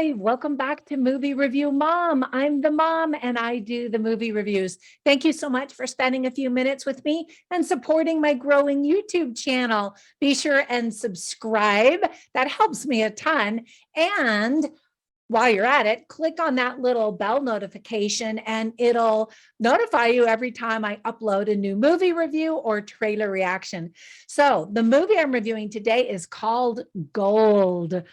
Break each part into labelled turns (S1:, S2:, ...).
S1: Hi, welcome back to Movie Review Mom. I'm the mom and I do the movie reviews. Thank you so much for spending a few minutes with me and supporting my growing YouTube channel. Be sure and subscribe. That helps me a ton. And while you're at it, click on that little bell notification and it'll notify you every time I upload a new movie review or trailer reaction. So the movie I'm reviewing today is called Gold.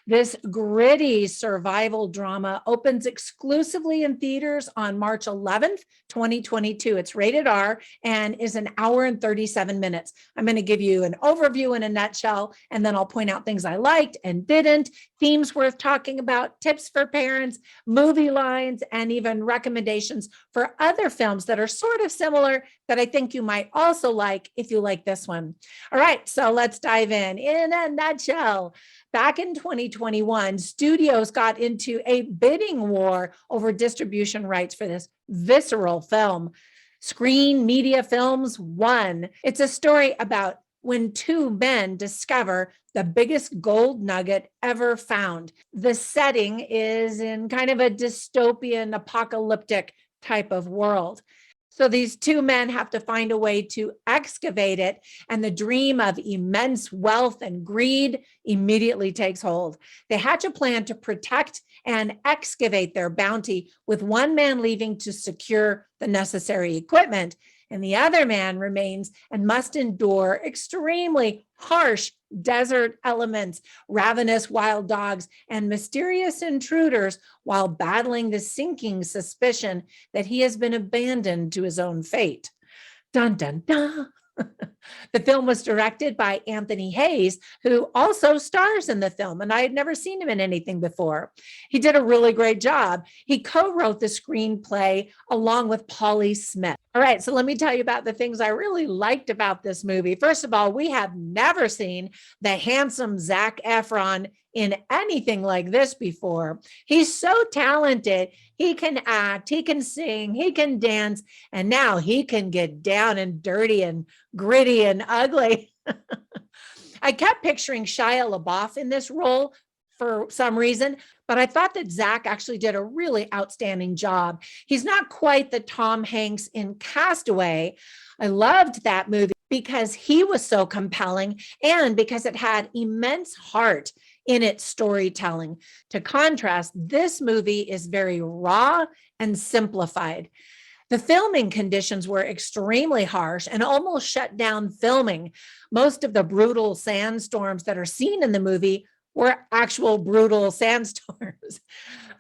S1: This gritty survival drama opens exclusively in theaters on March 11th, 2022. It's rated R and is an hour and 37 minutes. I'm going to give you an overview in a nutshell, and then I'll point out things I liked and didn't, themes worth talking about, tips for parents, movie lines, and even recommendations for other films that are sort of similar that I think you might also like if you like this one. All right, so let's dive in. In a nutshell, back in 2021, studios got into a bidding war over distribution rights for this visceral film. Screen Media Films won. It's a story about when two men discover the biggest gold nugget ever found. The setting is in kind of a dystopian, apocalyptic type of world. So these two men have to find a way to excavate it, and the dream of immense wealth and greed immediately takes hold. They hatch a plan to protect and excavate their bounty, with one man leaving to secure the necessary equipment, and the other man remains and must endure extremely harsh desert elements, ravenous wild dogs, and mysterious intruders while battling the sinking suspicion that he has been abandoned to his own fate. Dun, dun, dun. The film was directed by Anthony Hayes, who also stars in the film, and I had never seen him in anything before. He did a really great job. He co-wrote the screenplay along with Pauly Smith. All right, so let me tell you about the things I really liked about this movie. First of all, we have never seen the handsome Zac Efron in anything like this before. He's so talented. He can act, he can sing, he can dance, and now he can get down and dirty and gritty and ugly. I kept picturing Shia LaBeouf in this role for some reason, but I thought that Zac actually did a really outstanding job. He's not quite the Tom Hanks in Castaway. I loved that movie because he was so compelling and because it had immense heart in its storytelling. To contrast, this movie is very raw and simplified. The filming conditions were extremely harsh and almost shut down filming. Most of the brutal sandstorms that are seen in the movie were actual brutal sandstorms.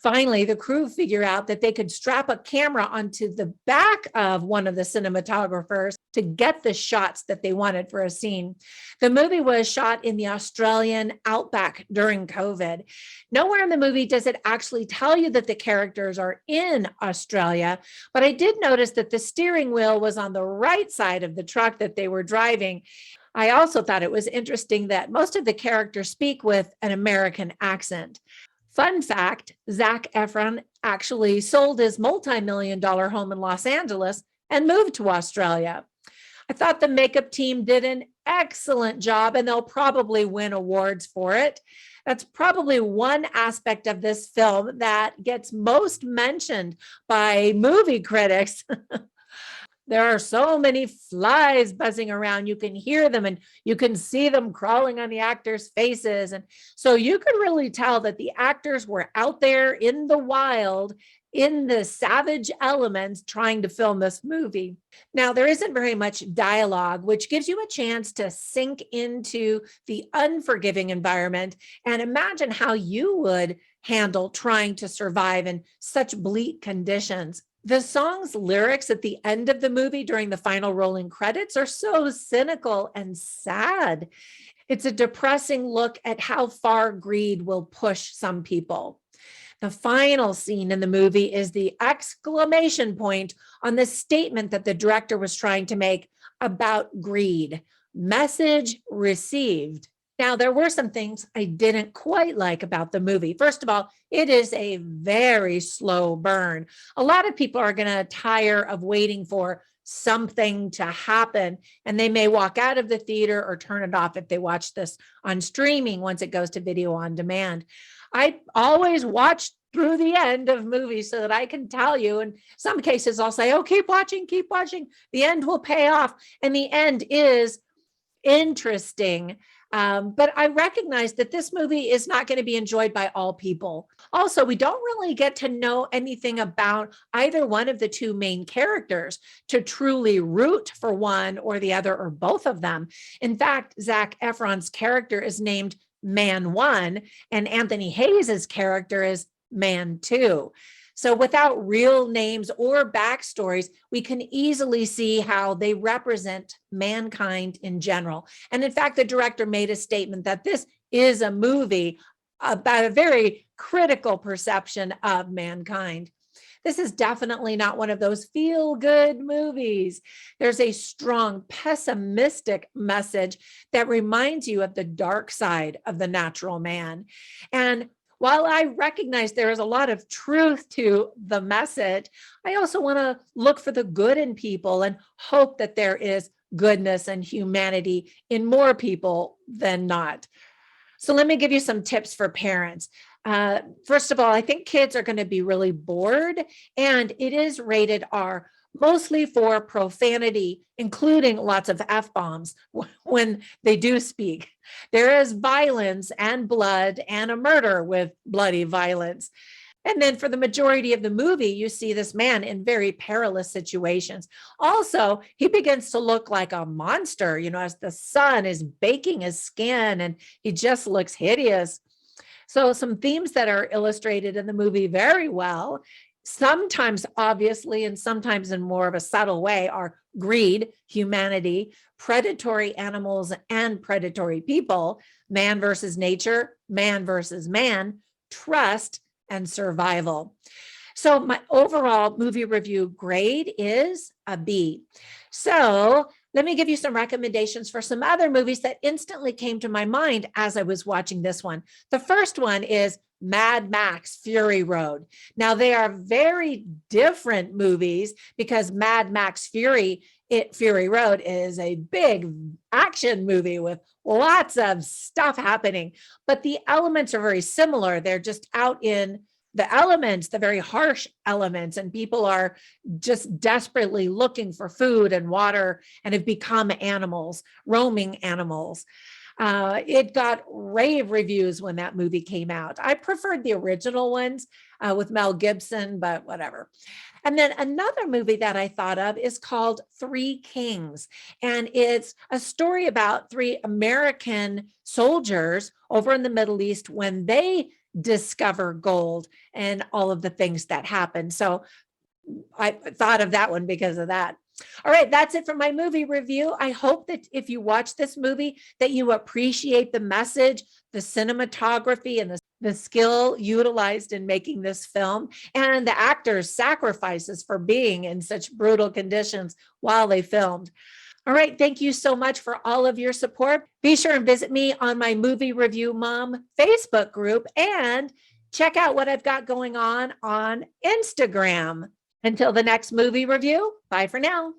S1: Finally, the crew figured out that they could strap a camera onto the back of one of the cinematographers to get the shots that they wanted for a scene. The movie was shot in the Australian outback during COVID. Nowhere in the movie does it actually tell you that the characters are in Australia, but I did notice that the steering wheel was on the right side of the truck that they were driving. I also thought it was interesting that most of the characters speak with an American accent. Fun fact, Zac Efron actually sold his multi-million-dollar home in Los Angeles and moved to Australia. I thought the makeup team did an excellent job, and they'll probably win awards for it. That's probably one aspect of this film that gets most mentioned by movie critics. There are so many flies buzzing around. You can hear them and you can see them crawling on the actors' faces. And so you could really tell that the actors were out there in the wild, in the savage elements, trying to film this movie. Now, there isn't very much dialogue, which gives you a chance to sink into the unforgiving environment and imagine how you would handle trying to survive in such bleak conditions. The song's lyrics at the end of the movie during the final rolling credits are so cynical and sad. It's a depressing look at how far greed will push some people. The final scene in the movie is the exclamation point on the statement that the director was trying to make about greed. Message received. Now, there were some things I didn't quite like about the movie. First of all, it is a very slow burn. A lot of people are going to tire of waiting for something to happen, and they may walk out of the theater or turn it off if they watch this on streaming once it goes to video on demand. I always watch through the end of movies so that I can tell you. In some cases, I'll say, oh, keep watching, keep watching. The end will pay off. And the end is interesting. But I recognize that this movie is not going to be enjoyed by all people. Also, we don't really get to know anything about either one of the two main characters to truly root for one or the other or both of them. In fact, Zac Efron's character is named Man One, and Anthony Hayes' character is Man Two. So without real names or backstories, we can easily see how they represent mankind in general. And in fact, the director made a statement that this is a movie about a very critical perception of mankind. This is definitely not one of those feel-good movies. There's a strong pessimistic message that reminds you of the dark side of the natural man. And while I recognize there is a lot of truth to the message, I also want to look for the good in people and hope that there is goodness and humanity in more people than not. So let me give you some tips for parents. First of all, I think kids are going to be really bored, and it is rated R, mostly for profanity, including lots of F-bombs when they do speak. There is violence and blood and a murder with bloody violence. And then for the majority of the movie, you see this man in very perilous situations. Also, he begins to look like a monster, as the sun is baking his skin and he just looks hideous. So some themes that are illustrated in the movie very well, sometimes obviously and sometimes in more of a subtle way, are greed, humanity, predatory animals and predatory people, man versus nature, man versus man, trust, and survival. So my overall movie review grade is a B. So let me give you some recommendations for some other movies that instantly came to my mind as I was watching this one. The first one is Mad Max Fury Road. Now, they are very different movies because Mad Max Fury Road is a big action movie with lots of stuff happening, but the elements are very similar. They're just out in the elements, the very harsh elements, and people are just desperately looking for food and water and have become animals, roaming animals. It got rave reviews when that movie came out. I preferred the original ones with Mel Gibson, but whatever. And then another movie that I thought of is called Three Kings. And it's a story about three American soldiers over in the Middle East when they discover gold and all of the things that happen. So I thought of that one because of that. All right, that's it for my movie review. I hope that if you watch this movie, that you appreciate the message, the cinematography, and the skill utilized in making this film, and the actors' sacrifices for being in such brutal conditions while they filmed. All right, thank you so much for all of your support. Be sure and visit me on my Movie Review Mom Facebook group and check out what I've got going on Instagram. Until the next movie review, bye for now.